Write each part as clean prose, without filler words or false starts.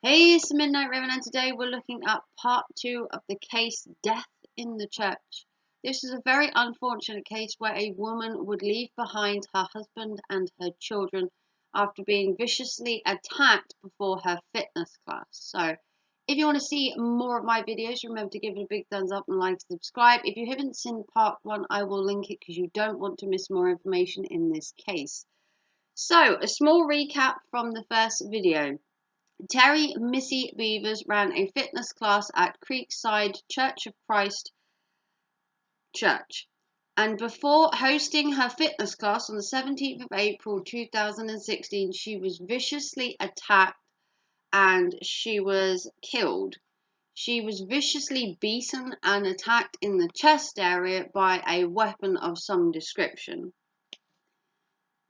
Hey, it's the Midnight Raven, and today we're looking at part 2 of the case Death in the Church. This is a very unfortunate case where a woman would leave behind her husband and her children after being viciously attacked before her fitness class. So, if you want to see more of my videos, remember to give it a big thumbs up and like, subscribe. If you haven't seen part 1, I will link it because you don't want to miss more information in this case. So, a small recap from the first video. Terry Missy Beavers ran a fitness class at Creekside Church of Christ Church, and before hosting her fitness class on the 17th of April 2016, she was viciously attacked and she was killed. She was viciously beaten and attacked in the chest area by a weapon of some description.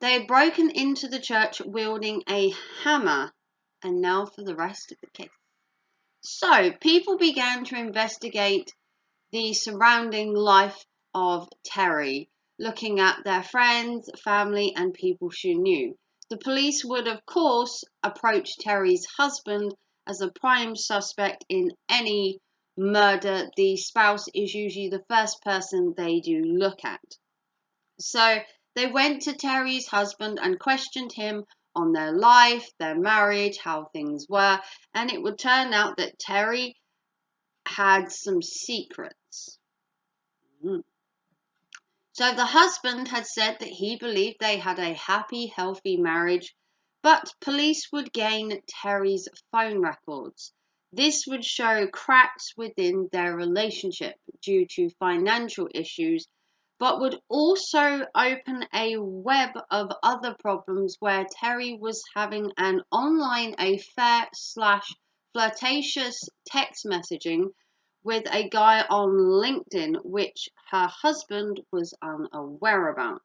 They had broken into the church wielding a hammer. And now for the rest of the case. So, people began to investigate the surrounding life of Terry, looking at their friends, family, and people she knew. The police would, of course, approach Terry's husband as a prime suspect in any murder. The spouse is usually the first person they do look at. So, they went to Terry's husband and questioned him on their life, their marriage, how things were, and it would turn out that Terry had some secrets. So the husband had said that he believed they had a happy, healthy marriage, but police would gain Terry's phone records. This would show cracks within their relationship due to financial issues, but would also open a web of other problems where Terry was having an online affair / flirtatious text messaging with a guy on LinkedIn, which her husband was unaware about.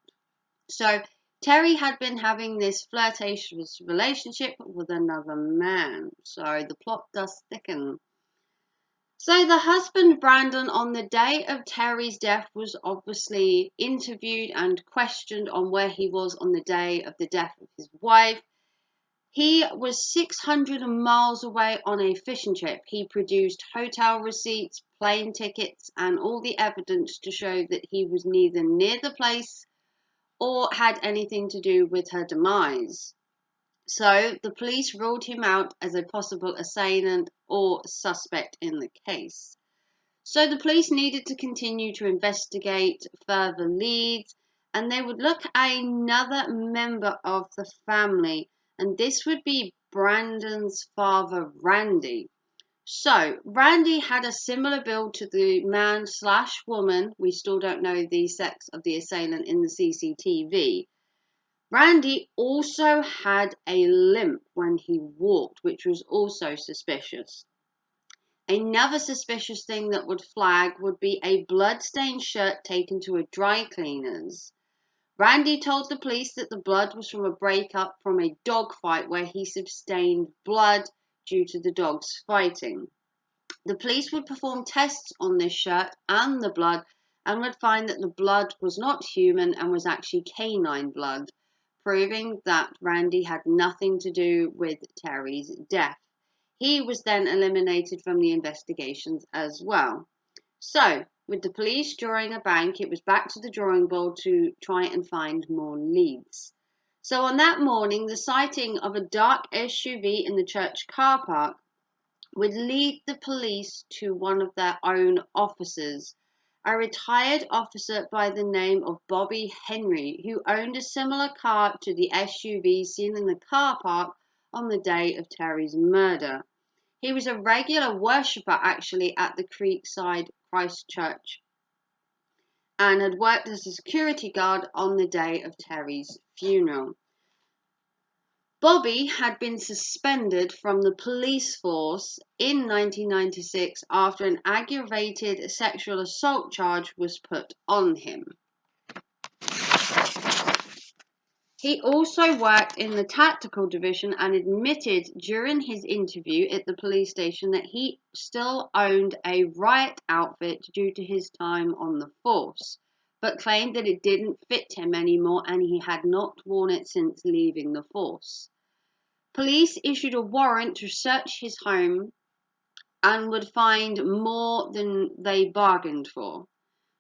So Terry had been having this flirtatious relationship with another man. So the plot does thicken. So the husband, Brandon, on the day of Terry's death was obviously interviewed and questioned on where he was on the day of the death of his wife. He was 600 miles away on a fishing trip. He produced hotel receipts, plane tickets, and all the evidence to show that he was neither near the place or had anything to do with her demise. So the police ruled him out as a possible assailant or suspect in the case. So the police needed to continue to investigate further leads, and they would look at another member of the family, and this would be Brandon's father, Randy. So Randy had a similar build to the man / woman. We still don't know the sex of the assailant in the CCTV. Randy also had a limp when he walked, which was also suspicious. Another suspicious thing that would flag would be a blood-stained shirt taken to a dry cleaner's. Randy told the police that the blood was from a breakup from a dog fight where he sustained blood due to the dogs fighting. The police would perform tests on this shirt and the blood and would find that the blood was not human and was actually canine blood, proving that Randy had nothing to do with Terry's death. He was then eliminated from the investigations as well. So, with the police drawing a blank, it was back to the drawing board to try and find more leads. So on that morning, the sighting of a dark SUV in the church car park would lead the police to one of their own officers, a retired officer by the name of Bobby Henry, who owned a similar car to the SUV seen in the car park on the day of Terry's murder. He was a regular worshipper actually at the Creekside Christ Church and had worked as a security guard on the day of Terry's funeral. Bobby had been suspended from the police force in 1996 after an aggravated sexual assault charge was put on him. He also worked in the tactical division and admitted during his interview at the police station that he still owned a riot outfit due to his time on the force, but claimed that it didn't fit him anymore and he had not worn it since leaving the force. Police issued a warrant to search his home and would find more than they bargained for.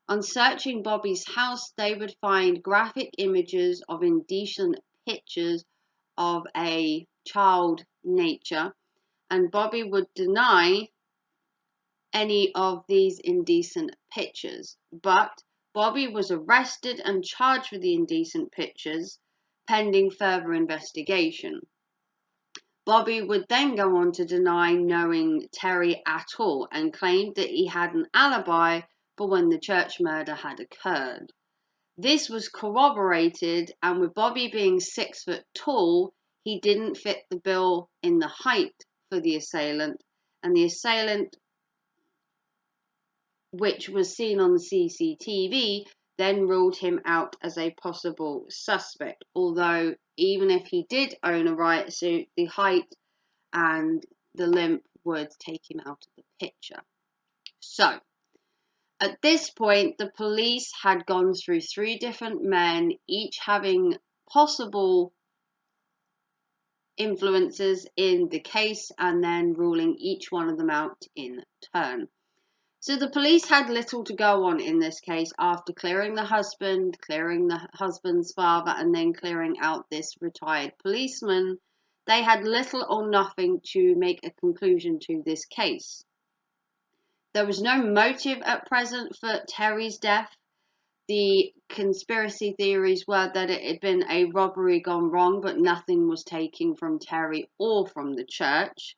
On searching Bobby's house, they would find graphic images of indecent pictures of a child nature, and Bobby would deny any of these indecent pictures. But Bobby was arrested and charged with the indecent pictures, pending further investigation. Bobby would then go on to deny knowing Terry at all and claimed that he had an alibi for when the church murder had occurred. This was corroborated, and with Bobby being 6 foot tall, he didn't fit the bill in the height for the assailant, and the assailant, which was seen on the CCTV, then ruled him out as a possible suspect. Although, even if he did own a riot suit, the height and the limp would take him out of the picture. So, at this point, the police had gone through 3 different men, each having possible influences in the case, and then ruling each one of them out in turn. So the police had little to go on in this case after clearing the husband's father, and then clearing out this retired policeman. They had little or nothing to make a conclusion to this case. There was no motive at present for Terry's death. The conspiracy theories were that it had been a robbery gone wrong, but nothing was taken from Terry or from the church.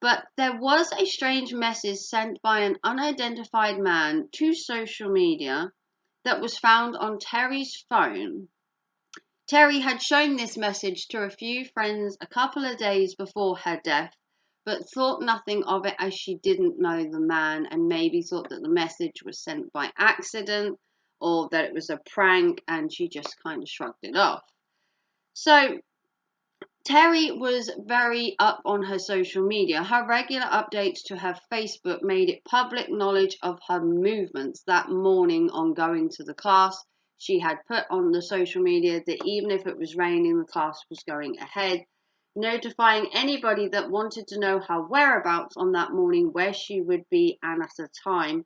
But there was a strange message sent by an unidentified man to social media that was found on Terry's phone. Terry had shown this message to a few friends a couple of days before her death, but thought nothing of it as she didn't know the man, and maybe thought that the message was sent by accident or that it was a prank, and she just kind of shrugged it off. So Terry was very up on her social media. Her regular updates to her Facebook made it public knowledge of her movements. That morning on going to the class, she had put on the social media that even if it was raining, the class was going ahead, notifying anybody that wanted to know her whereabouts on that morning, where she would be and at a time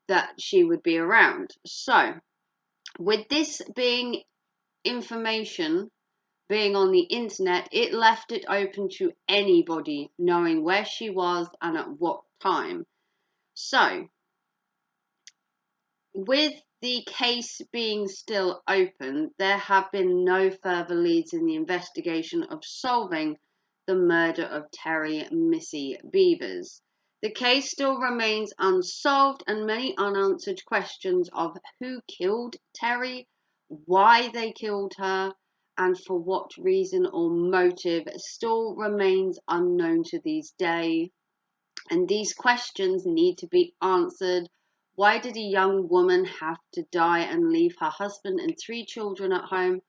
that she would be around. So, with this being information being on the internet, it left it open to anybody knowing where she was and at what time. So, with the case being still open, there have been no further leads in the investigation of solving the murder of Terry Missy Beavers. The case still remains unsolved, and many unanswered questions of who killed Terry, why they killed her, and for what reason or motive still remains unknown to this day. And these questions need to be answered. Why did a young woman have to die and leave her husband and 3 children at home?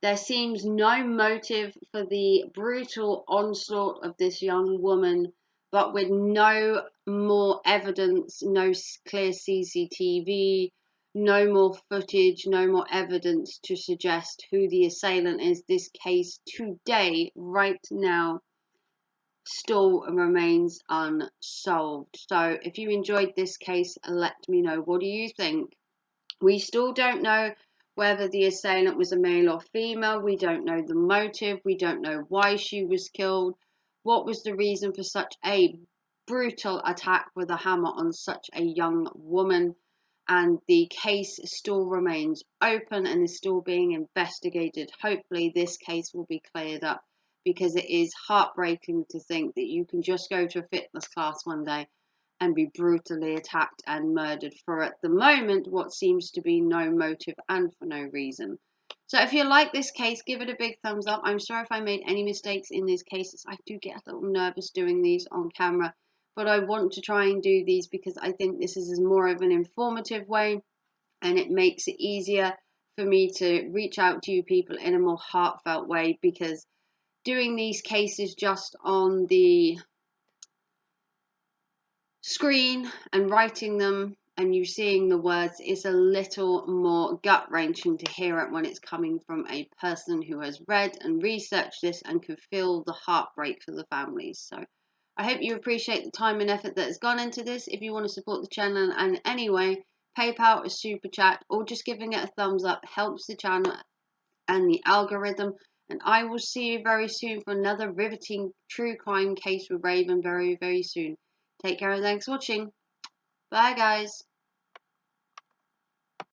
There seems no motive for the brutal onslaught of this young woman, but with no more evidence, no clear CCTV, no more footage, no more evidence to suggest who the assailant is, this case today, right now, still remains unsolved. So if you enjoyed this case, let me know. What do you think? We still don't know whether the assailant was a male or female. We don't know the motive. We don't know why she was killed. What was the reason for such a brutal attack with a hammer on such a young woman? And the case still remains open and is still being investigated. Hopefully this case will be cleared up, because it is heartbreaking to think that you can just go to a fitness class one day and be brutally attacked and murdered for, at the moment, what seems to be no motive and for no reason. So if you like this case, give it a big thumbs up. I'm sorry if I made any mistakes in these cases. I do get a little nervous doing these on camera, but I want to try and do these because I think this is more of an informative way, and it makes it easier for me to reach out to you people in a more heartfelt way, because doing these cases just on the screen and writing them and you seeing the words, it's a little more gut-wrenching to hear it when it's coming from a person who has read and researched this and can feel the heartbreak for the families. So I hope you appreciate the time and effort that has gone into this. If you want to support the channel in any way, PayPal, a super chat, or just giving it a thumbs up helps the channel and the algorithm. And I will see you very soon for another riveting true crime case with Raven very, very soon. Take care and thanks for watching. Bye, guys.